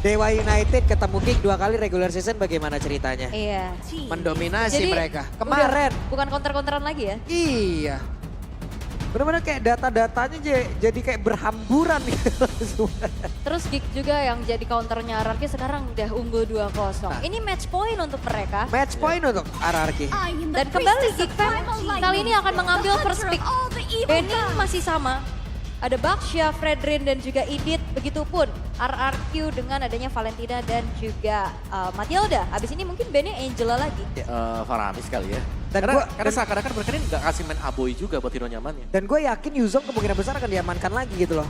Dewa United ketemu Geek 2 kali regular season bagaimana ceritanya? Iya. Mendominasi Jadi, mereka. Kemarin. Bukan counter-counteran lagi ya? Iya. Bener-bener kayak data-datanya jadi kayak berhamburan gitu. Terus Geek juga yang jadi counternya RRQ sekarang udah unggul 2-0. Nah. Ini match point untuk mereka. Match point untuk RRQ. Dan kembali Geek Fam kali ini akan mengambil first pick. Benny masih sama. Ada Baksha, Fredrin dan juga Idit. Begitupun RRQ dengan adanya Valentina dan juga Matilda. Habis ini mungkin Benny Angela lagi. Faramis kali ya. Dan Karena seakan-akan mereka ini nggak kasih main Aboy juga buat hero nyamannya. Dan gue yakin Yuzong kemungkinan besar akan diamankan lagi gitu loh.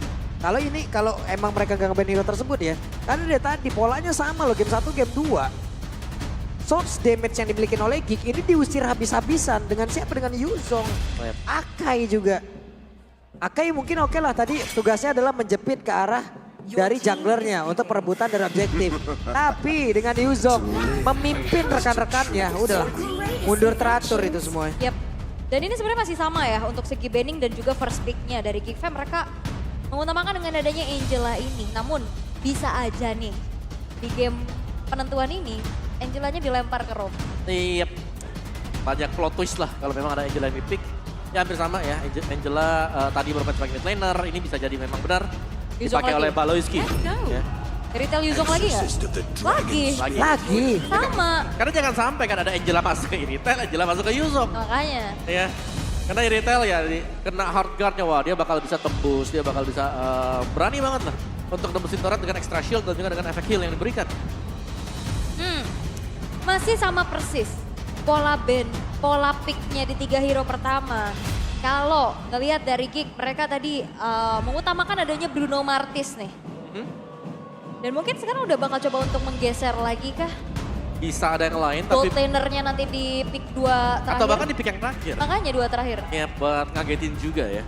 Kalau emang mereka gak nge-ban hero tersebut ya. Karena dari tadi polanya sama loh, game 1, game 2. Source damage yang dimiliki oleh Geek ini diusir habis-habisan. Dengan siapa? Dengan Yuzong. Yep. Akai juga. Akai mungkin oke lah, tadi tugasnya adalah menjepit ke arah dari junglernya untuk perebutan dari objektif. Tapi dengan Yuzong memimpin rekan-rekannya, udahlah mundur teratur itu semuanya. Yap. Dan ini sebenarnya masih sama ya untuk segi banning dan juga first pick-nya dari Geek Fam. Mereka mengutamakan dengan adanya Angela ini. Namun bisa aja nih di game penentuan ini Angelanya dilempar ke Rob. Iya, banyak plot twist lah kalau memang ada Angela yang pick. Ya hampir sama ya, Angela tadi bermain sebagai mid laner, ini bisa jadi memang benar Yuzong dipakai lagi. oleh Baloyski. Let's go. Ya. Retail Yuzong lagi nggak? Lagi. Sama. Karena jangan sampai kan ada Angela masuk ke Iritel, Angela masuk ke Yuzong. Makanya. Ya. Karena Iritel ya kena hard guard-nya, wah dia bakal bisa tembus, dia bakal bisa berani banget lah untuk nembusin turret dengan extra shield dan juga dengan efek heal yang diberikan. Masih sama persis. Pola band, pola picknya di 3 hero pertama. Kalau ngelihat dari Geek, mereka tadi mengutamakan adanya Bruno Martis nih. Dan mungkin sekarang udah bakal coba untuk menggeser lagi kah? Bisa ada yang lain tapi Gold lanernya nanti di pick 2 terakhir. atau bahkan di pick yang terakhir. Makanya 2 terakhir. Ya buat ngagetin juga ya.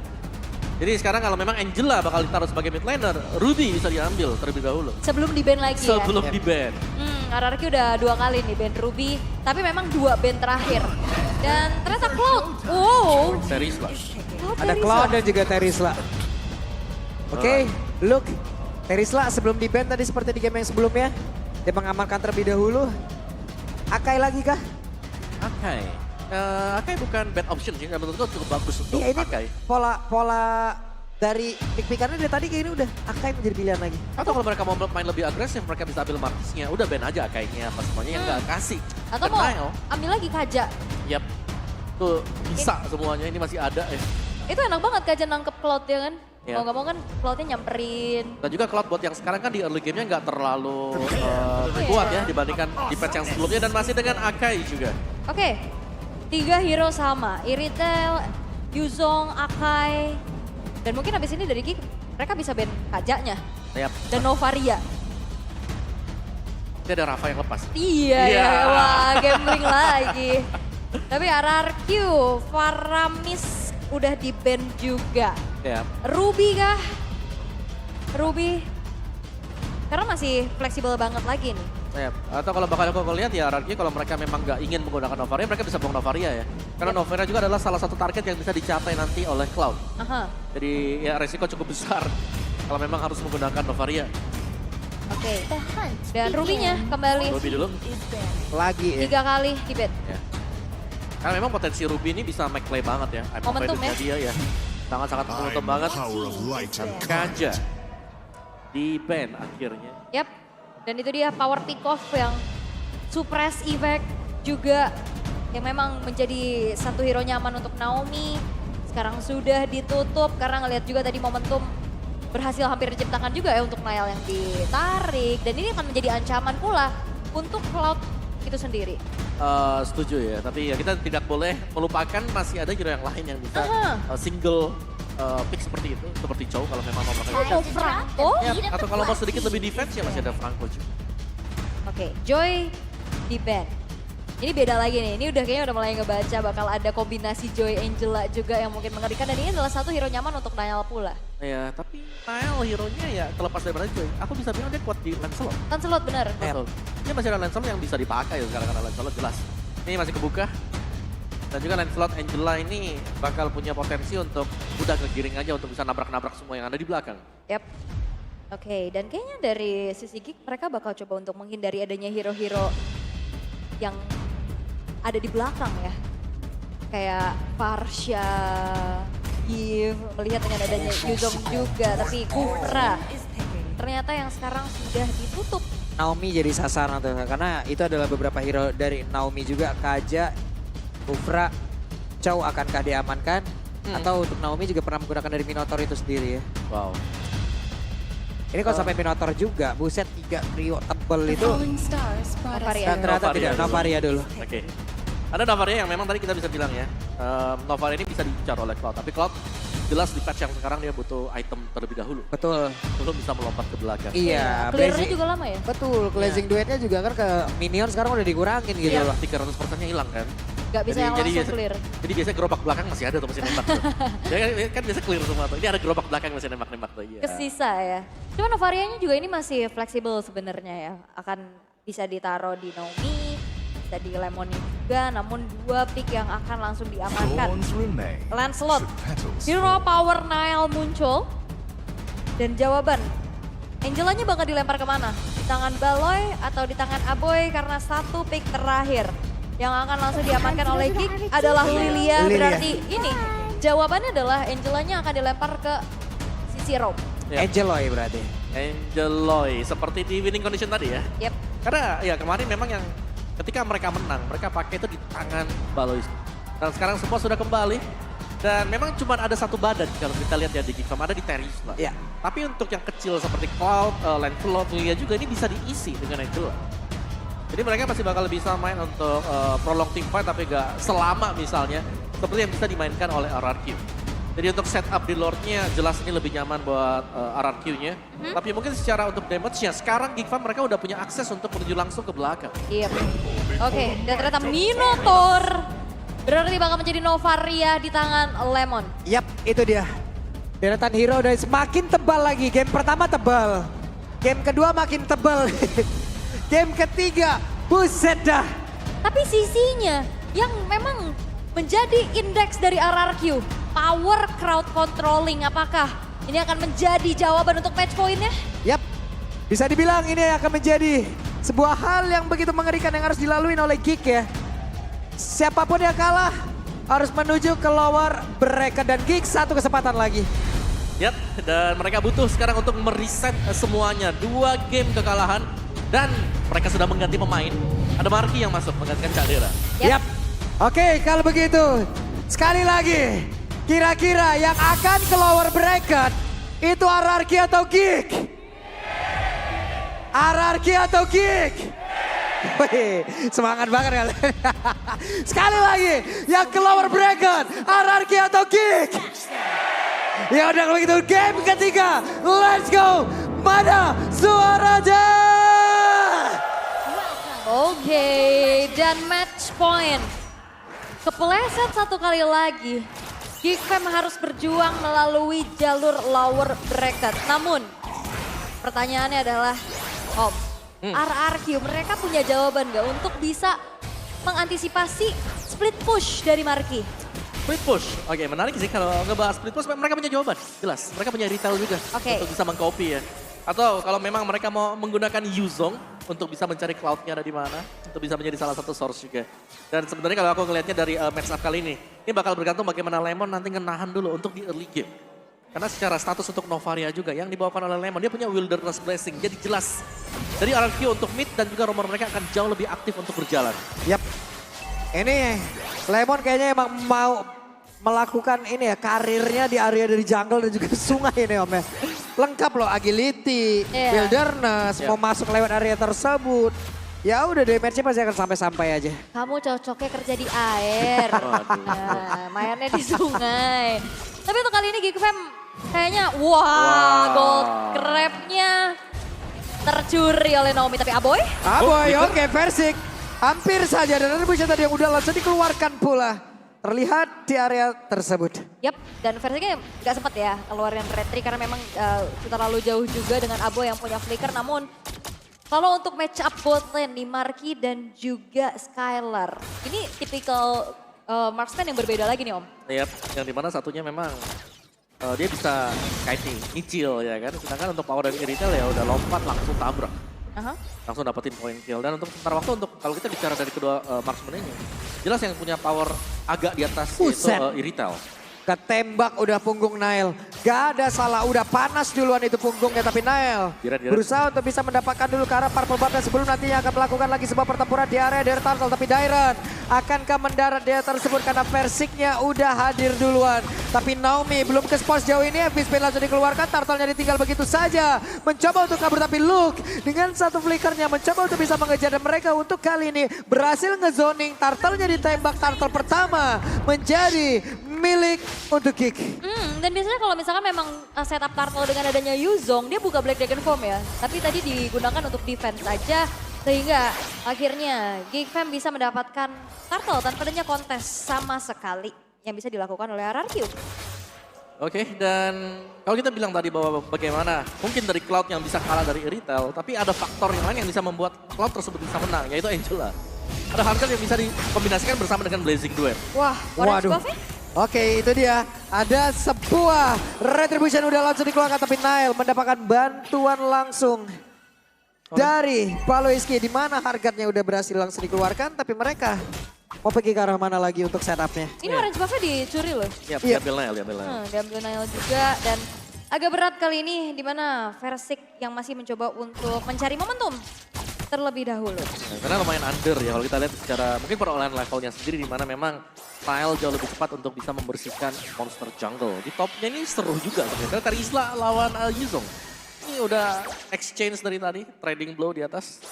Jadi sekarang kalau memang Angela bakal ditaruh sebagai mid laner, Ruby bisa diambil terlebih dahulu. Sebelum di ban lagi ya. Sebelum di ban. RRQ udah 2 kali nih ban Ruby. Tapi memang 2 ban terakhir. Dan ternyata Cloud. Wow. Series lah. Ada Cloud dan juga Terisla. Oke, look. Terisla sebelum di-ban tadi seperti di game yang sebelumnya. Dia mengamankan terlebih dahulu. Akai lagi kah? Akai. Akai bukan bad option sih, menurutku cukup bagus untuk Iya, ini Akai. pola dari pick-pickannya dari tadi kayaknya udah Akai menjadi pilihan lagi. Atau kalau mereka mau main lebih agresif, mereka bisa ambil Martisnya. Udah ban aja Akainya, apa semuanya yang nggak kasih. Atau mau ambil lagi Kaja. Yap, tuh bisa semuanya, ini masih ada ya. Itu enak banget Kaja nangkep Cloud ya kan. Iya. Mau gak mau kan Cloudnya nyamperin. Dan juga Cloud bot yang sekarang kan di early game-nya nggak terlalu kuat ya dibandingkan di patch yang sebelumnya. Dan masih dengan Akai juga. Oke, 3 hero sama. Iritel, Yuzong, Akai. Dan mungkin abis ini dari Geek mereka bisa ban Kajanya. Yap, Dan Novaria. ini ada Rafa yang lepas. Iya Iya. ya, wah gambling lagi. Tapi RRQ, Faramis udah di ban juga. Yap. Ruby kah? Ruby. Karena masih fleksibel banget lagi nih. Yap. Atau kalau bakal aku lihat ya RRQ kalau mereka memang nggak ingin menggunakan Novaria, mereka bisa buang Novaria ya. Karena Novaria juga adalah salah satu target yang bisa dicapai nanti oleh Cloud. Aha. Jadi ya resiko cukup besar kalau memang harus menggunakan Novaria. Oke. Dan Ruby-nya kembali Ruby dulu. Lagi ya. 3 kali di ban. Ya. Karena memang potensi Ruby ini bisa make play banget ya. Momentum ya. Dia ya. Sangat-sangat momentum banget. Kaja di ban akhirnya. Yap. Dan itu dia power pick off yang suppress effect juga yang memang menjadi satu hero nyaman untuk Naomi. Sekarang sudah ditutup karena ngelihat juga tadi momentum berhasil hampir diciptakan juga ya untuk Niall yang ditarik. Dan ini akan menjadi ancaman pula untuk Cloud itu sendiri. Setuju ya, tapi ya kita tidak boleh melupakan masih ada hero yang lain yang bisa single pick seperti itu, seperti Chow kalau memang mau melakukan Oh, Franco? ya, atau kalau mau sedikit lebih defense ya masih ada Franco juga. Oke, Joy di ban. Ini beda lagi nih, ini udah kayaknya udah mulai ngebaca bakal ada kombinasi Joy Angela juga yang mungkin mengerikan. Dan ini adalah satu hero nyaman untuk Niall pula. Ya, tapi Niall hero-nya ya terlepas dari mana Joy, aku bisa bilang dia kuat di Lancelot. Lancelot bener. Betul. Dia masih ada Lancelot yang bisa dipakai sekarang karena Lancelot jelas. Ini masih kebuka. Dan juga Lancelot Angela ini bakal punya potensi untuk udah kegiring aja untuk bisa nabrak-nabrak semua yang ada di belakang. Yap. Oke, dan kayaknya dari sisi Geek mereka bakal coba untuk menghindari adanya hero-hero yang ada di belakang ya. Kayak Farsha, Eve, melihat dengan adanya Yuzong juga, tapi Kufra ternyata yang sekarang sudah ditutup. Naomi jadi sasaran tuh, karena itu adalah beberapa hero dari Naomi juga. Kaja, Kufra, Chow akankah diamankan? Atau untuk Naomi juga pernah menggunakan dari Minotaur itu sendiri ya. Wow. Ini kalau sampai Minotaur juga, buset 3 trio tebel itu. Novaria. Dan ternyata Novaria tidak, dulu. Novaria dulu. Oke. Ada Novaria yang memang tadi kita bisa bilang ya. Novaria ini bisa diincar oleh Cloud. Tapi Cloud jelas di patch yang sekarang dia butuh item terlebih dahulu. Betul. Belum bisa melompat ke belakang. Iya, Clearnya blazing- juga lama ya? Betul, cleansing duetnya juga kan ke minion sekarang udah dikurangin gitu Iya, loh. 300%-nya hilang kan. Gak bisa yang langsung biasa- clear. Jadi biasanya gerobak belakang masih ada tuh masih nembak tuh. Ya kan biasa clear semua tuh. Ini ada gerobak belakang masih nembak-nembak tuh. Iya. Kesisa ya. Cuma Novarianya juga ini masih fleksibel sebenarnya ya. Akan bisa ditaruh di Naomi, bisa di Lemony juga. Namun 2 pick yang akan langsung diamankan. Lancelot, Hero Power Nile muncul. Dan jawaban, Angelanya bakal dilempar kemana? Di tangan Baloy atau di tangan Aboy karena 1 pick terakhir. Yang akan langsung diamankan oleh Geek adalah Lilia. Lilia. Berarti ini jawabannya adalah Angelanya akan dilempar ke sisi Rob. Ya. Angeloy berarti. Angeloy, seperti di winning condition tadi ya. Yep. Karena ya kemarin memang yang ketika mereka menang, mereka pakai itu di tangan Balois. Dan sekarang semua sudah kembali. Dan memang cuma ada satu badan kalau kita lihat ya di Geek Farm, ada di Terius lah. Iya. Tapi untuk yang kecil seperti Cloud, Lancelot, Lilia juga ini bisa diisi dengan Angela. Jadi mereka masih bakal bisa main untuk prolong team fight tapi gak selama misalnya seperti yang bisa dimainkan oleh RRQ. Jadi untuk setup di Lordnya jelas ini lebih nyaman buat RRQ-nya. Tapi mungkin secara untuk damage-nya sekarang Geek Farm mereka udah punya akses untuk menuju langsung ke belakang. Iya. Oke, dan ternyata Minotaur berarti bakal menjadi Novaria di tangan Lemon. Yap, itu dia. Deretan hero udah semakin tebal lagi. Game pertama tebal. Game kedua makin tebal. Game ketiga, buset dah. Tapi sisinya yang memang menjadi indeks dari RRQ, power crowd controlling, apakah ini akan menjadi jawaban untuk match point-nya? Yap, bisa dibilang ini akan menjadi sebuah hal yang begitu mengerikan yang harus dilalui oleh Geek ya. Siapapun yang kalah harus menuju ke lower bracket dan Geek satu kesempatan lagi. Yap, dan mereka butuh sekarang untuk mereset semuanya. 2 game kekalahan dan mereka sudah mengganti pemain. Ada Marky yang masuk menggantikan Caldera. Yap. Oke, kalau begitu sekali lagi kira-kira yang akan ke lower bracket itu RRQ atau Geek? RRQ atau Geek? Wih, semangat banget kalian. Sekali lagi, yang ke lower bracket, RRQ atau Geek? Ya udah kalau begitu game ketiga, let's go. Mana suaranya? Oke, dan match point. Kepleset satu kali lagi. Geek Fam harus berjuang melalui jalur lower bracket. Namun, pertanyaannya adalah, Om, RRQ mereka punya jawaban gak untuk bisa mengantisipasi split push dari Marky? Split push, oke menarik sih kalau ngebahas split push mereka punya jawaban, jelas. Mereka punya retail juga Oke. untuk bisa mengcopy ya. Atau kalau memang mereka mau menggunakan Yuzong untuk bisa mencari cloud-nya ada di mana, untuk bisa menjadi salah satu source juga. Dan sebenarnya kalau aku ngelihatnya dari match up kali ini bakal bergantung bagaimana Lemon nanti ngenahan dulu untuk di early game. Karena secara status untuk Novaria juga yang dibawakan oleh Lemon, dia punya Wilderness Blessing, jadi jelas. Jadi RRQ untuk mid dan juga rumor mereka akan jauh lebih aktif untuk berjalan. Yap. Ini Lemon kayaknya emang mau melakukan ini ya karirnya di area dari jungle dan juga sungai ini Om ya. Lengkap loh agility, Iya. wilderness, mau masuk lewat area tersebut. Ya udah damage-nya pasti akan sampai-sampai aja. Kamu cocoknya kerja di air. Waduh. Nah, mainnya di sungai. Tapi untuk kali ini Geek Fam kayaknya wah Wow. gold crab-nya tercuri oleh Naomi. Tapi Aboy? Aboy, gitu. oke Versik. Hampir saja dan ada buset tadi yang udah langsung dikeluarkan pula. Terlihat di area tersebut. Yap, dan versinya nggak sempat ya keluarin retri karena memang terlalu jauh juga dengan Aboy yang punya flicker. Namun kalau untuk match up bot lane di Marky dan juga Skylar. Ini tipikal marksman yang berbeda lagi nih Om. Yap, yang dimana satunya memang dia bisa kayak nih, nyicil ya kan. Sedangkan untuk power dari Irithel ya udah lompat langsung tabrak. Langsung dapetin point kill. Dan untuk sementara waktu untuk kalau kita bicara dari kedua marksman ini, jelas yang punya power agak di atas itu Irithel. Ketembak udah punggung Nail. Gak ada salah, udah panas duluan itu punggungnya. Tapi Nail berusaha untuk bisa mendapatkan dulu ke arah Purple Button sebelum nantinya akan melakukan lagi sebuah pertempuran di area Dare Turtle. Tapi Dairon akankah mendarat di area tersebut karena Versiknya udah hadir duluan. Tapi Naomi belum ke spot sejauh ini. FB Spin langsung dikeluarkan, Turtle-nya ditinggal begitu saja. Mencoba untuk kabur tapi Luke dengan satu flickernya mencoba untuk bisa mengejar. Dan mereka untuk kali ini berhasil ngezoning. Turtle-nya ditembak, Turtle pertama menjadi milik untuk Kick. Dan biasanya kalau misalkan memang setup Turtle dengan adanya Yuzong, dia buka Black Dragon Form ya. Tapi tadi digunakan untuk defense saja. Sehingga akhirnya Geek Fam bisa mendapatkan Turtle tanpa adanya kontes sama sekali. Yang bisa dilakukan oleh RRQ. Oke, dan kalau kita bilang tadi bahwa bagaimana mungkin dari Cloud yang bisa kalah dari Irithel, tapi ada faktor yang lain yang bisa membuat Cloud tersebut bisa menang, yaitu Angela. Ada hal yang bisa dikombinasikan bersama dengan Blazing Duet. Wah, waduh. Oke, itu dia. Ada sebuah retribution udah langsung dikeluarkan, tapi Nail mendapatkan bantuan langsung dari Baloiski, di mana harganya udah berhasil langsung dikeluarkan, tapi mereka mau pergi ke arah mana lagi untuk setupnya. Ini orange buffnya dicuri loh. Iya, diambil Nail, diambil Nail. Diambil Nail juga, dan agak berat kali ini di mana Versik yang masih mencoba untuk mencari momentum terlebih dahulu. Karena lumayan under ya kalau kita lihat secara mungkin perolehan levelnya sendiri, di mana memang Nail jauh lebih cepat untuk bisa membersihkan monster jungle. Di topnya ini seru juga sebenarnya. Karena Isla lawan Yuzong. Ini udah exchange dari tadi, trading blow di atas.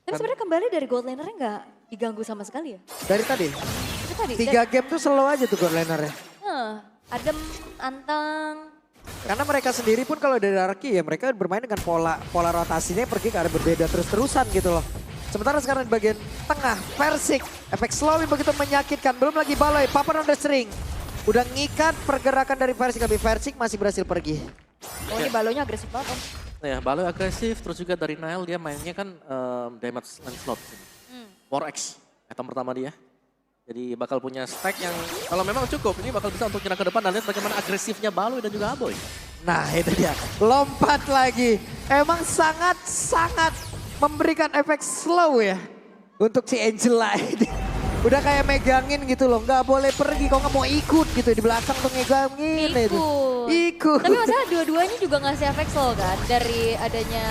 Tapi sebenarnya kembali dari gold laner-nya nggak diganggu sama sekali ya? Dari tadi? Itu tadi. 3 game tuh slow aja tuh gold laner-nya. Adem, anteng. Karena mereka sendiri pun kalau dari Arki ya mereka bermain dengan pola rotasinya pergi ke arah berbeda terus-terusan gitu loh. Sementara sekarang di bagian tengah, Versik, efek slowing begitu menyakitkan. Belum lagi Baloi, Papa on the string. Udah ngikat pergerakan dari Versik, tapi Versik masih berhasil pergi. Oh ini Baloinya agresif banget Om. Ya, Baloi agresif, terus juga dari Nail dia mainnya kan damage slot. 4x, item pertama dia. Jadi bakal punya stack yang kalau memang cukup, ini bakal bisa untuk nyerang ke depan dan lihat bagaimana agresifnya Baloi dan juga Aboy. Nah itu dia, lompat lagi. Emang sangat-sangat memberikan efek slow ya untuk si Angela ini. Udah kayak megangin gitu loh, nggak boleh pergi, kok nggak mau ikut gitu di belakang tuh megangin itu. Ikut. Tapi masalah dua-duanya juga ngasih efek slow kan dari adanya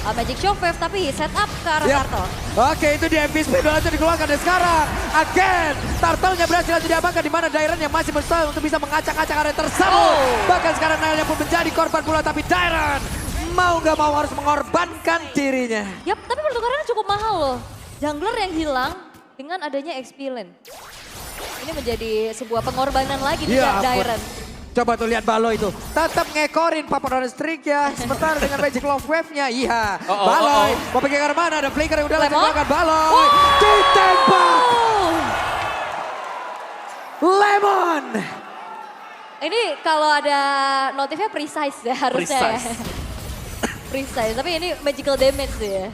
Magic Shockwave, tapi setup ke arah Turtle. Oke, itu di MVP langsung dikeluarkan dan sekarang again Turtle-nya berhasil diamankan, di mana Dairon yang masih berusaha untuk bisa mengacak-acak area tersebut. Bahkan sekarang Nailnya pun menjadi korban pula, tapi Dairon mau nggak mau harus mengorbankan dirinya. Yap, tapi pertukarannya cukup mahal loh. Jungler yang hilang dengan adanya XP lane. Ini menjadi sebuah pengorbanan lagi nih Dairon. Coba tuh lihat Baloi itu. Tetap ngekorin Papa on the streak ya. Sementara dengan Magic Love Wave-nya. Iya. Baloi mau pergi ke mana? Ada flicker yang udah langsung dikeluarkan. Baloi ditembak. Lemon. Ini kalau ada notifnya precise ya harusnya. Precise. Tapi ini magical damage ya.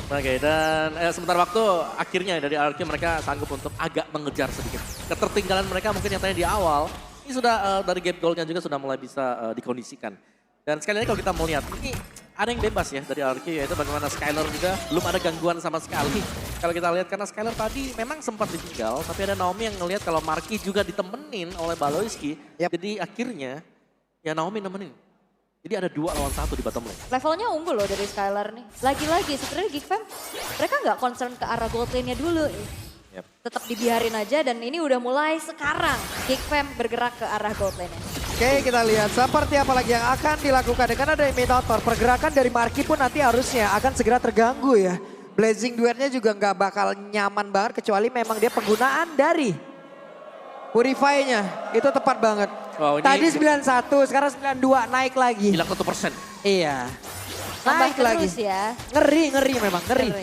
Oke, dan sebentar waktu akhirnya dari RRQ mereka sanggup untuk agak mengejar sedikit. Ketertinggalan mereka mungkin yang tadi di awal, ini sudah dari gap goalnya juga sudah mulai bisa dikondisikan. Dan sekali lagi kalau kita mau lihat, ini ada yang bebas ya dari RRQ, yaitu bagaimana Skylar juga belum ada gangguan sama sekali. Kalau kita lihat karena Skylar tadi memang sempat ditinggal, tapi ada Naomi yang ngelihat kalau Marky juga ditemenin oleh Baloiski. Jadi akhirnya ya Naomi nemenin. Jadi ada 2 lawan 1 di bottom lane. Levelnya unggul loh dari Skylar nih. Lagi-lagi sebenarnya Geek Fam mereka nggak concern ke arah gold lane-nya dulu. Tetap dibiarin aja dan ini udah mulai sekarang Geek Fam bergerak ke arah gold lane-nya. Oke, kita lihat seperti apa lagi yang akan dilakukan. Dengan ada Minotaur, pergerakan dari Marky pun nanti harusnya akan segera terganggu ya. Blazing Duet-nya juga nggak bakal nyaman banget kecuali memang dia penggunaan dari Purify-nya. Itu tepat banget. Wow, tadi 91, sekarang 92, naik lagi. Hilang 1%. Iya. Naik lagi. Ya. Ngeri memang, ngeri.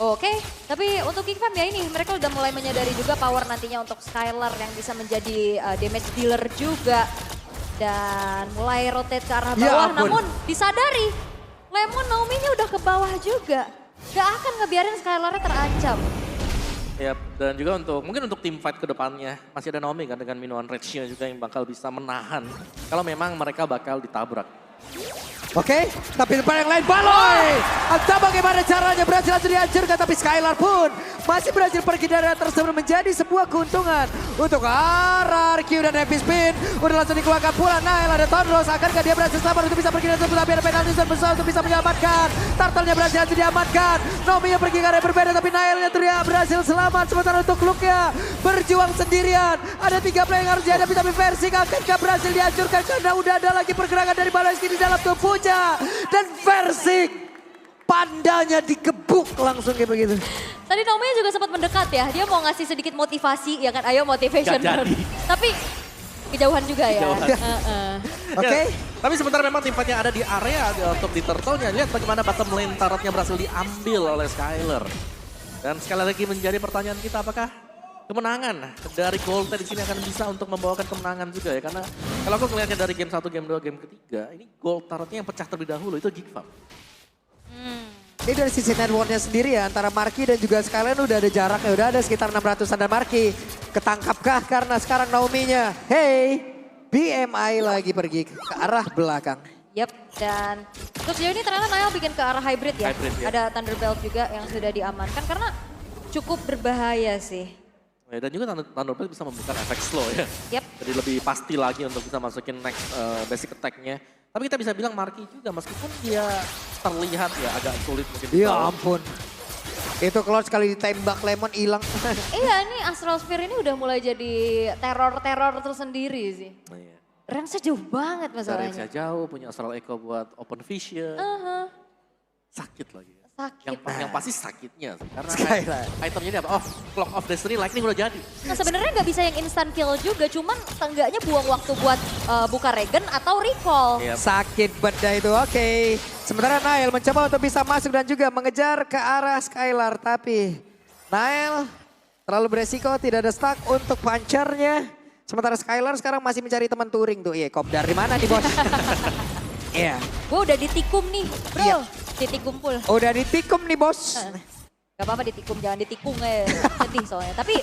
Oke, tapi untuk Geek Fam ya ini mereka udah mulai menyadari juga power nantinya untuk Skylar yang bisa menjadi damage dealer juga. Dan mulai rotate ke arah bawah, namun disadari Lemon Naomi-nya udah ke bawah juga. Gak akan ngebiarin Skylar-nya terancam. Yap, dan juga mungkin untuk tim fight ke depannya masih ada Naomi kan dengan Minoan Rage-nya juga yang bakal bisa menahan kalau memang mereka bakal ditabrak. Oke, tapi depan yang lain Baloy. Entah bagaimana caranya berhasil langsung dihancurkan, tapi Skylar pun masih berhasil pergi dari area tersebut menjadi sebuah keuntungan untuk RRQ dan Happy Spin. Udah langsung dikeluarkan pula Nail, ada Tonros. Akankah dia berhasil selamat untuk bisa pergi dari tersebut, tapi ada penalti besar untuk bisa menyelamatkan. Turtle-nya berhasil langsung diamankan. Naomi yang pergi ke area berbeda, tapi Nailnya terlihat berhasil selamat. Sementara untuk Luke-nya berjuang sendirian. Ada 3 player yang harus dihadapi, tapi Versik akankah berhasil dihancurkan karena udah ada lagi pergerakan dari Baloyski di dalam tubuhnya. Dan Versik pandanya dikebuk langsung kayak begitu. Tadi Naomi juga sempat mendekat ya, dia mau ngasih sedikit motivasi, ya kan, ayo motivation. Gak jadi. Tapi kejauhan juga ya. Kejauhan. Oke. Tapi sementara memang tim fight yang ada di area untuk di turtle-nya, lihat bagaimana bottom lane turret-nya berhasil diambil oleh Skylar. Dan sekali lagi menjadi pertanyaan kita, apakah kemenangan dari Golden di sini akan bisa untuk membawakan kemenangan juga ya, karena kalau aku melihatnya dari game 1, game 2, game ketiga, ini gold turretnya yang pecah terlebih dahulu itu Gigfam. Ini dari sisi networknya sendiri ya, antara Marky dan juga Skyline udah ada jaraknya, udah ada sekitar 600-an dan Marky. Ketangkapkah karena sekarang Naomi-nya, hey, BMI lagi pergi ke arah belakang. Yap, dan untuk sejauh ini ternyata Nail bikin ke arah hybrid ya. Hybrid, ya. Ada Thunderbelt juga yang sudah diamankan karena cukup berbahaya sih. Dan juga Thunderbelt bisa memberikan efek slow ya. Yap. Jadi lebih pasti lagi untuk bisa masukin next basic attack-nya. Tapi kita bisa bilang Marky juga meskipun dia terlihat ya agak sulit mungkin. Ya ampun. Itu kalau sekali ditembak Lemon hilang. Iya, ini Astral Sphere ini udah mulai jadi teror-teror tersendiri sih. Iya. Range-nya jauh banget Dari masalahnya. jauh punya Astral Echo buat open vision. Sakit lagi. Sakit. Yang pasti sakitnya sih. Karena Skylar. itemnya ini apa? Oh, Clock of Destiny Lightning udah jadi. Nah sebenarnya nggak bisa yang instant kill juga, cuman seenggaknya buang waktu buat buka regen atau recall. Iya. Sakit benda itu, oke. Sementara Nail mencoba untuk bisa masuk dan juga mengejar ke arah Skylar. Tapi Nail terlalu beresiko, tidak ada stack untuk punchernya. Sementara Skylar sekarang masih mencari teman touring tuh. Iya, kop dari mana nih bos? Iya. Gue udah ditikum nih, bro. Iya. Titik kumpul. Udah ditikum nih bos. Gak apa-apa ditikum, jangan ditikung ya. Sedih soalnya. Tapi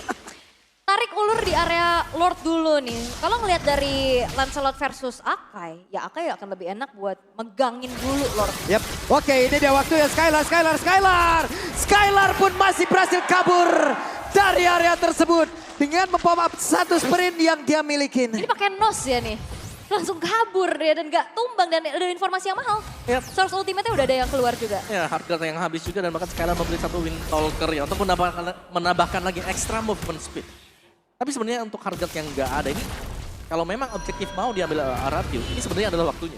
tarik ulur di area Lord dulu nih. Kalau ngelihat dari Lancelot versus Akai, ya Akai akan lebih enak buat megangin dulu Lord. Yap. Oke, ini dia waktunya Skylar. Skylar pun masih berhasil kabur dari area tersebut dengan mempop up satu sprint yang dia miliki. Ini pakai nos ya nih. Langsung kabur ya dan gak tumbang dan ada informasi yang mahal. Yap. Source ultimate-nya udah ada yang keluar juga. Ya, harga yang habis juga dan bahkan Skylar membeli satu Wind Talker ya untuk menambahkan lagi extra movement speed. Tapi sebenarnya untuk harga yang nggak ada ini, kalau memang objektif mau diambil Aratio, ini sebenarnya adalah waktunya.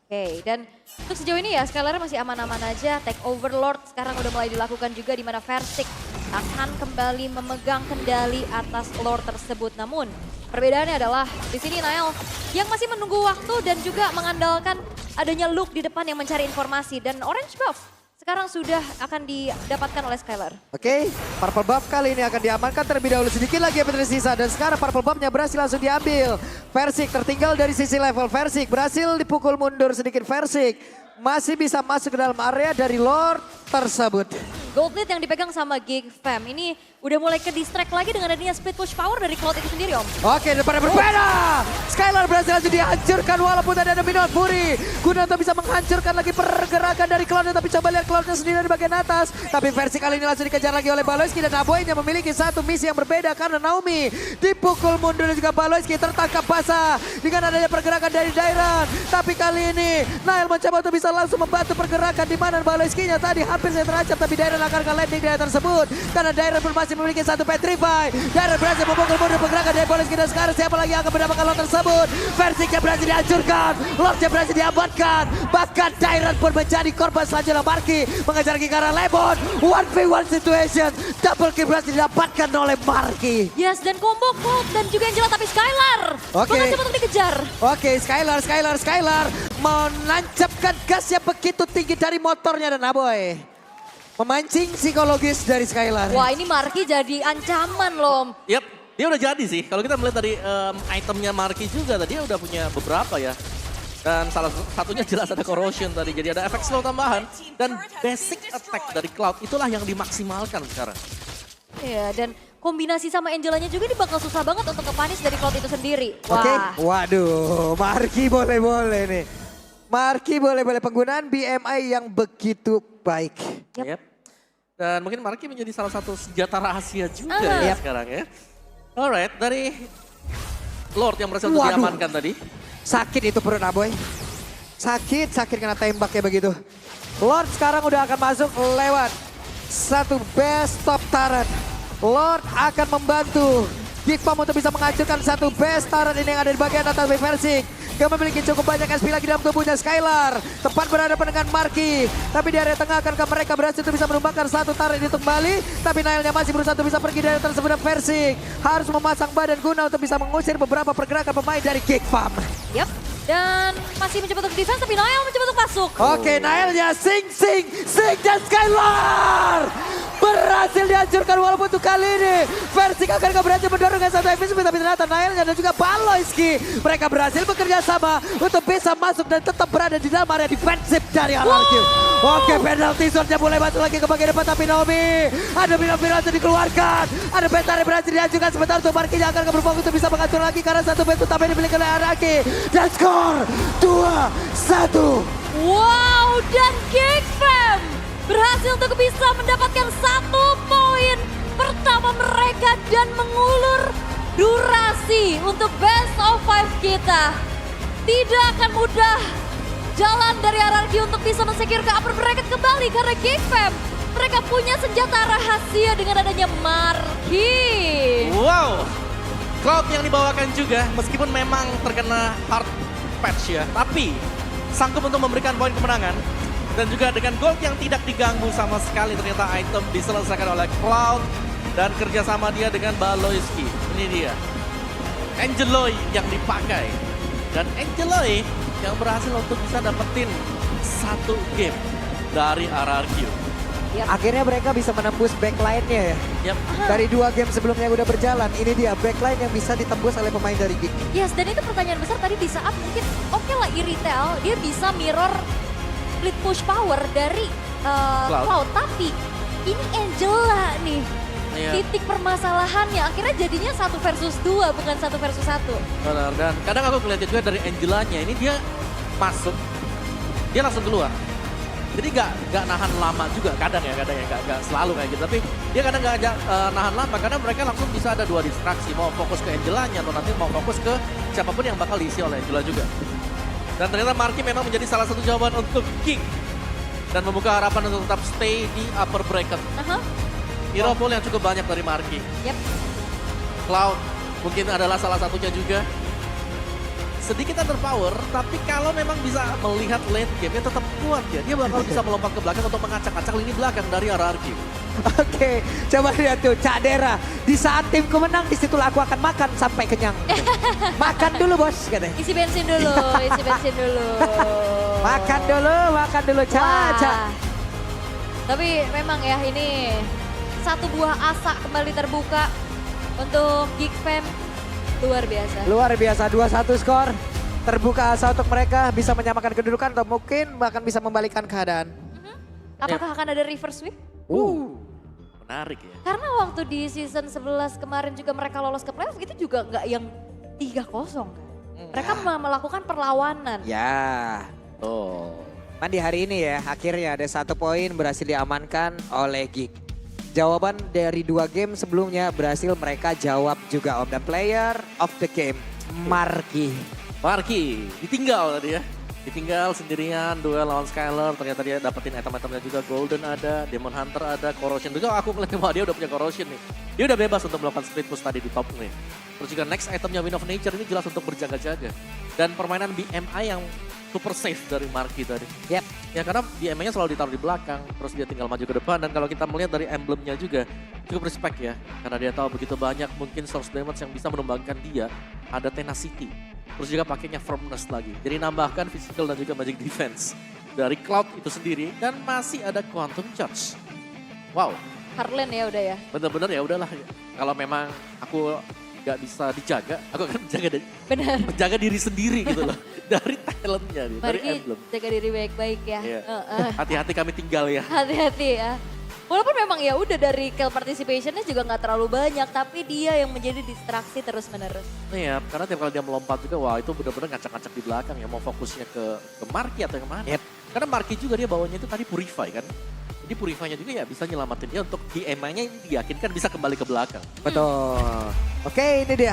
Oke, dan untuk sejauh ini ya Skylar masih aman-aman aja. Take over Lord sekarang udah mulai dilakukan juga di mana Versik akan kembali memegang kendali atas Lord tersebut. Namun perbedaannya adalah di sini Nail yang masih menunggu waktu dan juga mengandalkan adanya Luke di depan yang mencari informasi. Dan Orange Buff sekarang sudah akan didapatkan oleh Skylar. Oke, Purple Buff kali ini akan diamankan terlebih dahulu, sedikit lagi yang tersisa. Dan sekarang Purple Buff-nya berhasil langsung diambil. Versik tertinggal dari sisi level. Versik berhasil dipukul mundur sedikit. Versik masih bisa masuk ke dalam area dari Lord tersebut. Gold lead yang dipegang sama Gig Fam ini udah mulai ke distract lagi dengan adanya split push power dari Cloud itu sendiri Om. Oke, depannya berbeda. Skylar berhasil langsung dihancurkan walaupun tadi ada Minoan Fury. Guna untuk bisa menghancurkan lagi pergerakan dari Cloud, tapi coba lihat Cloudnya sendiri di bagian atas. Tapi versi kali ini langsung dikejar lagi oleh Baloyski dan Aboynya memiliki satu misi yang berbeda karena Naomi dipukul mundur dan juga Baloyski tertangkap basah dengan adanya pergerakan dari Dairan. Tapi kali ini Nail mencoba untuk bisa langsung membantu pergerakan di mana Baloyskinya tadi hampir saja terancam, tapi Dairan akan landing di area tersebut karena Dairan pun masih memiliki satu petrify. Dairan berhasil memukul mundur pergerakan dari Baloyski dan sekarang siapa lagi yang akan mendapatkan lot tersebut? Versiknya berhasil dihancurkan, Lordnya berhasil diamankan, bahkan Dairan pun menjadi korban selanjutnya. Marky mengejar ke arah Lemon, 1v1 situation, double kill berhasil didapatkan oleh Marky. Yes, dan combo Cloud dan juga Angela tapi Skylar Oke. berhasil untuk dikejar. Oke, Skylar menancapkan gas yang begitu tinggi dari motornya dan Aboy memancing psikologis dari Skylar. Wah ini Marky jadi ancaman loh. Yap, dia udah jadi sih. Kalau kita melihat dari itemnya Marky juga, tadi dia udah punya beberapa ya. Dan salah satunya jelas ada corrosion tadi, jadi ada efek slow tambahan. Dan basic attack dari Cloud itulah yang dimaksimalkan sekarang. Iya, dan kombinasi sama Angelanya juga ini bakal susah banget untuk ke-punish dari Cloud itu sendiri. Oke, Wah. waduh, Marky boleh-boleh nih. Marky boleh-boleh penggunaan BMI yang begitu baik. Yep. Dan mungkin Marky menjadi salah satu senjata rahasia juga Yep. sekarang ya. Alright, dari Lord yang berhasil untuk Waduh. diamankan tadi. Sakit itu perut Aboy. Sakit kena tembak kayak begitu. Lord sekarang udah akan masuk lewat satu best top turret. Lord akan membantu Geekfam untuk bisa menghancurkan satu best turret ini yang ada di bagian atas Versing. Gak memiliki cukup banyak SP lagi dalam tubuhnya Skylar. Tepat berhadapan dengan Marky. Tapi di area tengah akankah mereka berhasil untuk bisa menumbangkan satu turret itu kembali. Tapi Nailnya masih berusaha untuk bisa pergi dari tersebut. Versing harus memasang badan guna untuk bisa mengusir beberapa pergerakan pemain dari Geekfam. Yap. Dan masih mencoba untuk defense tapi Nail mencoba untuk masuk. Oke, Nailnya Sing dan Skylar berhasil dihancurkan walaupun untuk kali ini Versing akan berhasil mendorong ke satu MVP tapi ternyata Nailnya dan juga Baloyski mereka berhasil bekerja sama untuk bisa masuk dan tetap berada di dalam area defensif dari RRQ. Oke, penalty zone-nya mulai masuk lagi ke bagian depan tapi Naomi ada berhasil dikeluarkan, ada Betari berhasil dihancurkan sebentar untuk Marky yang akan berfokus untuk bisa mengatur lagi karena satu best utama dimiliki oleh RRQ dan skor 2-1. Wow, dan Geekfam berhasil untuk bisa mendapatkan 1 poin pertama mereka dan mengulur durasi untuk best of 5 kita. Tidak akan mudah jalan dari RRQ untuk bisa mensecure ke upper bracket kembali karena Geekfam mereka punya senjata rahasia dengan adanya Marky. Wow, Cloud yang dibawakan juga meskipun memang terkena hard patch ya, tapi sanggup untuk memberikan poin kemenangan. Dan juga dengan gold yang tidak diganggu sama sekali ternyata item diselesaikan oleh Cloud. Dan kerjasama dia dengan Baloyski. Ini dia. Angeloy yang dipakai. Dan Angeloy yang berhasil untuk bisa dapetin satu game dari RRQ. Yap. Akhirnya mereka bisa menembus backline-nya ya. Yap. Dari 2 game sebelumnya yang udah berjalan, ini dia backline yang bisa ditembus oleh pemain dari Geek. Yes, dan itu pertanyaan besar tadi di saat mungkin oke lah Iritel dia bisa mirror split push power dari Cloud. Tapi ini Angela nih. Iya. Titik permasalahannya akhirnya jadinya 1 versus 2 bukan 1 versus 1. Benar, dan kadang aku ngeliatnya juga dari Angelanya, ini dia masuk, dia langsung keluar. Jadi gak nahan lama juga, kadang ya gak selalu kayak gitu. Tapi dia kadang gak nahan lama karena mereka langsung bisa ada 2 distraksi. Mau fokus ke Angelanya atau nanti mau fokus ke siapapun yang bakal diisi oleh Angela juga. Dan ternyata Marky memang menjadi salah satu jawaban untuk Geek. Dan membuka harapan untuk tetap stay di upper bracket. Hero pool yang cukup banyak dari Marky. Yep. Cloud mungkin adalah salah satunya juga. Sedikit underpower, tapi kalau memang bisa melihat late game-nya tetap kuat ya. Dia bakal bisa melompat ke belakang untuk mengacak-acak lini belakang dari RRQ. Oke, coba lihat tuh Cak Dera. Di saat timku menang, disitulah aku akan makan sampai kenyang. Makan dulu bos, katanya. Isi bensin dulu, isi bensin dulu. Makan dulu Caca. Tapi memang ya ini satu buah asa kembali terbuka untuk Geekfam. Luar biasa. 2-1 skor. Terbuka asa untuk mereka bisa menyamakan kedudukan atau mungkin bahkan bisa membalikkan keadaan. Apakah akan ada reverse sweep? Menarik ya. Karena waktu di season 11 kemarin juga mereka lolos ke playoff itu juga nggak yang 3-0 kan. Mereka melakukan perlawanan. Ya. Oh. Di hari ini ya akhirnya ada 1 poin berhasil diamankan oleh Geek. Jawaban dari 2 game sebelumnya berhasil mereka jawab juga Om. Dan player of the game, Marky. Marky ditinggal tadi ya. Ditinggal sendirian, duel lawan Skylar. Ternyata dia dapetin item-itemnya juga. Golden ada, Demon Hunter ada, Corrosion. Juga aku ngeliat bahwa dia udah punya Corrosion nih. Dia udah bebas untuk melakukan split push tadi di top lane. Terus juga next itemnya Wind of Nature ini jelas untuk berjaga-jaga. Dan permainan BMI yang super safe dari Marky tadi. Yep. Ya karena BMI-nya selalu ditaruh di belakang, terus dia tinggal maju ke depan. Dan kalau kita melihat dari emblemnya juga cukup respect ya. Karena dia tahu begitu banyak mungkin source damage yang bisa menumbangkan dia. Ada Tenacity, terus juga pakainya Firmness lagi. Jadi nambahkan physical dan juga magic defense dari Cloud itu sendiri. Dan masih ada Quantum Charge. Wow. Heartland ya udah ya. Bener-bener ya udahlah. Kalau memang aku gak bisa dijaga, aku akan menjaga diri sendiri gitu loh. Dari talentnya nih, dari Marky emblem. jaga diri baik-baik ya. Iya. Hati-hati kami tinggal ya. Hati-hati ya. Walaupun memang ya udah dari kill participationnya juga nggak terlalu banyak, tapi dia yang menjadi distraksi terus menerus. Iya, karena tiap kali dia melompat juga, wah itu benar-benar ngacak-ngacak di belakang ya. Mau fokusnya ke Marky atau yang mana. Yep. Karena Marky juga dia bawanya itu tadi Purify kan. Jadi Purify-nya juga ya bisa nyelamatin dia untuk di EMA-nya diyakinkan bisa kembali ke belakang. Betul. Oke, ini dia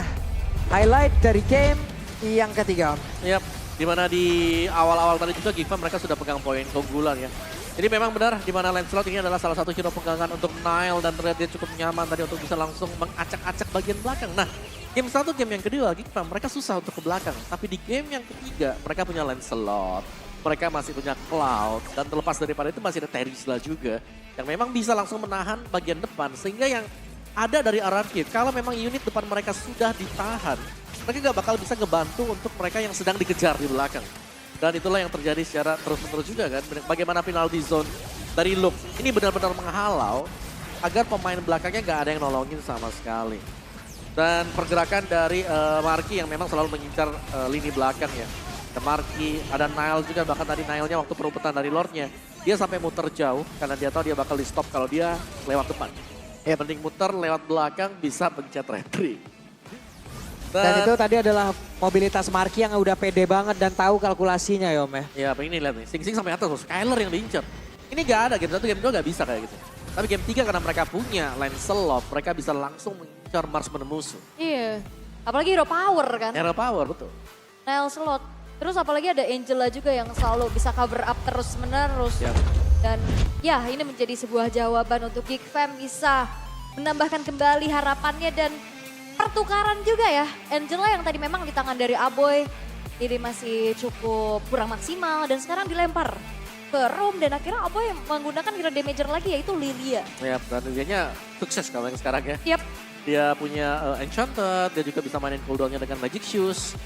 highlight dari game yang ketiga. Yap, dimana di awal-awal tadi juga Giva mereka sudah pegang poin keunggulan ya. Jadi memang benar di mana Lancelot ini adalah salah satu hero pegangan untuk Nile dan terlihat dia cukup nyaman tadi untuk bisa langsung mengacak-acak bagian belakang. Nah, game satu, game yang kedua Giva mereka susah untuk ke belakang. Tapi di game yang ketiga mereka punya Lancelot, mereka masih punya Cloud dan terlepas daripada itu masih ada Terizla juga yang memang bisa langsung menahan bagian depan sehingga yang ada dari RRQ kalau memang unit depan mereka sudah ditahan, mereka nggak bakal bisa ngebantu untuk mereka yang sedang dikejar di belakang. Dan itulah yang terjadi secara terus-menerus juga kan. Bagaimana penalty zone dari Luke ini benar-benar menghalau agar pemain belakangnya nggak ada yang nolongin sama sekali. Dan pergerakan dari Marky yang memang selalu mengincar lini belakang ya. Ada Marky, ada Nile juga, bahkan tadi Nile-nya waktu perebutan dari Lordnya. Dia sampai muter jauh karena dia tahu dia bakal di stop kalau dia lewat depan. Ya mending muter lewat belakang bisa pencet retry. Dan itu tadi adalah mobilitas Marky yang udah pede banget dan tahu kalkulasinya ya Om ya. Ya ini lihat nih, Sing sampai atas, Skyler yang diincar. Ini gak ada, game 1, game 2 gak bisa kayak gitu. Tapi game 3 karena mereka punya Lancelot, mereka bisa langsung mengincar marksman musuh. Iya, apalagi hero power kan. Hero power, betul. Nile slot. Terus apalagi ada Angela juga yang selalu bisa cover up terus menerus. Yap. Dan ya ini menjadi sebuah jawaban untuk Geek Fam bisa menambahkan kembali harapannya dan pertukaran juga ya. Angela yang tadi memang di tangan dari Aboy ini masih cukup kurang maksimal dan sekarang dilempar ke room dan akhirnya Aboy menggunakan hero damager lagi yaitu Lilia. Ya, dan Lilianya sukses kalau yang sekarang ya. Yap. Dia punya Enchanted, dia juga bisa mainin cooldownnya dengan Magic Shoes.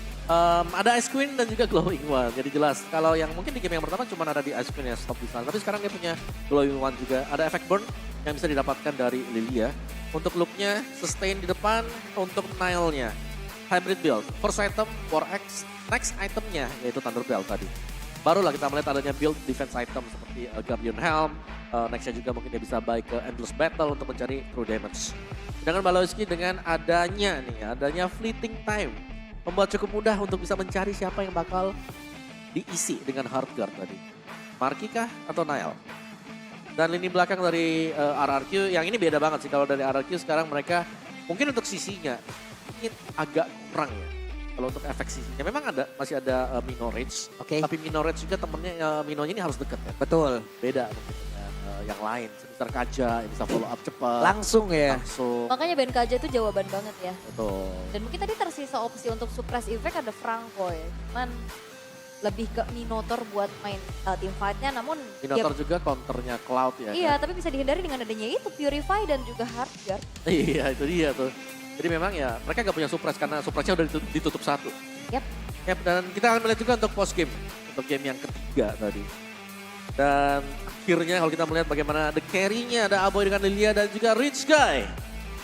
Ada Ice Queen dan juga Glowing One. Jadi jelas kalau yang mungkin di game yang pertama cuma ada di Ice Queen ya stop di sana. Tapi sekarang dia punya Glowing One juga. Ada Effect Burn yang bisa didapatkan dari Lilia. Untuk look-nya sustain di depan, untuk Nile-nya hybrid build. First item 4X, next itemnya yaitu Thunder Belt tadi. Barulah kita melihat adanya build defense item seperti Guardian Helm. Nextnya juga mungkin dia bisa buy ke Endless Battle untuk mencari true damage. Sedangkan Balowski dengan adanya fleeting time. Membuat cukup mudah untuk bisa mencari siapa yang bakal diisi dengan hard guard tadi. Marky kah atau Nile? Dan lini belakang dari RRQ yang ini beda banget sih. Kalau dari RRQ sekarang mereka mungkin untuk sisinya ini agak kurang ya. Kalau untuk efek sisinya memang masih ada Mino Rage. Oke. Tapi Mino Rage juga temennya Minonya ini harus deket ya. Betul. Beda mungkin dengan yang lain. Sebentar Kaja yang bisa follow up cepat. Langsung ya. Langsung. Makanya BNKJ itu jawaban banget ya. Betul. Dan mungkin tadi tersisa opsi untuk suppress effect ada Franco ya. Cuman lebih ke Minotaur buat main team fight-nya namun Minotaur juga counternya Cloud ya. iya Kan? tapi bisa dihindari dengan adanya itu Purify dan juga Hardguard. Iya itu dia tuh. Jadi memang ya mereka gak punya suppress karena suppressnya udah ditutup satu. Yap. Yap, dan kita akan melihat juga untuk post game. Untuk game yang ketiga tadi. Dan akhirnya kalau kita melihat bagaimana the carry-nya ada Aboy dengan Lilia dan juga Rich Guy.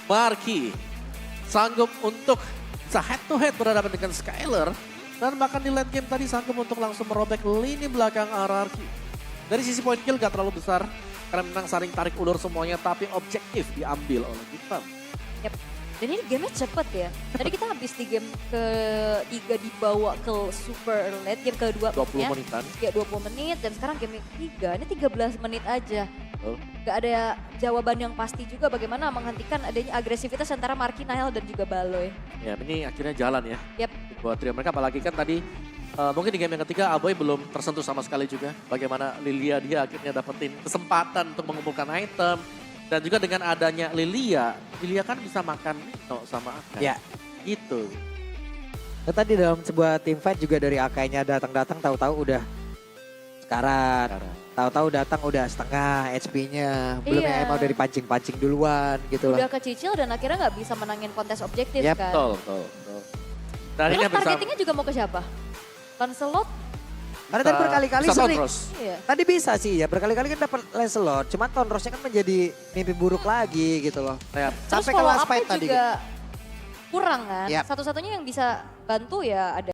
Marky sanggup untuk bisa head to head berhadapan dengan Skyler. Dan bahkan di late game tadi sanggup untuk langsung merobek lini belakang RRQ. Dari sisi point kill gak terlalu besar. Karena memang saling tarik ulur semuanya tapi objektif diambil oleh Givam. Yap. Dan ini gamenya cepet ya. Tadi kita habis di game ke-3 dibawa ke super late, game ke-2 20 menitan. Ya 20 menit dan sekarang game ke-3 ini 13 menit aja. Oh. Gak ada jawaban yang pasti juga bagaimana menghentikan adanya agresivitas antara Marky, Nile dan juga Baloy. Ya ini akhirnya jalan ya. Yap. Buat trio mereka apalagi kan tadi mungkin di game yang ketiga Aboy belum tersentuh sama sekali juga. Bagaimana Lilia dia akhirnya dapetin kesempatan untuk mengumpulkan item. Dan juga dengan adanya Lilia kan bisa makan Nino sama Akai. Ya. Gitu. Nah, tadi dalam sebuah team fight juga dari Akainya datang-datang tahu-tahu udah sekarat. Tahu-tahu datang udah setengah HP-nya. Belum Iya. yang emang udah dipancing-pancing duluan gitu loh. Udah kecicil dan akhirnya gak bisa menangin kontes objektif Yap. kan. Betul. Dan ini Terus targetingnya juga mau ke siapa? Lancelot? Karena tadi berkali-kali bisa sering. Tondros. Iya. Tadi bisa sih ya, berkali-kali kan dapat Lancelot. Cuman Tondrosnya kan menjadi mimpi buruk lagi gitu loh. Ya, Terus Sampai ke follow last up-nya fight tadi. juga kurang kan. Yap. Satu-satunya yang bisa bantu ya ada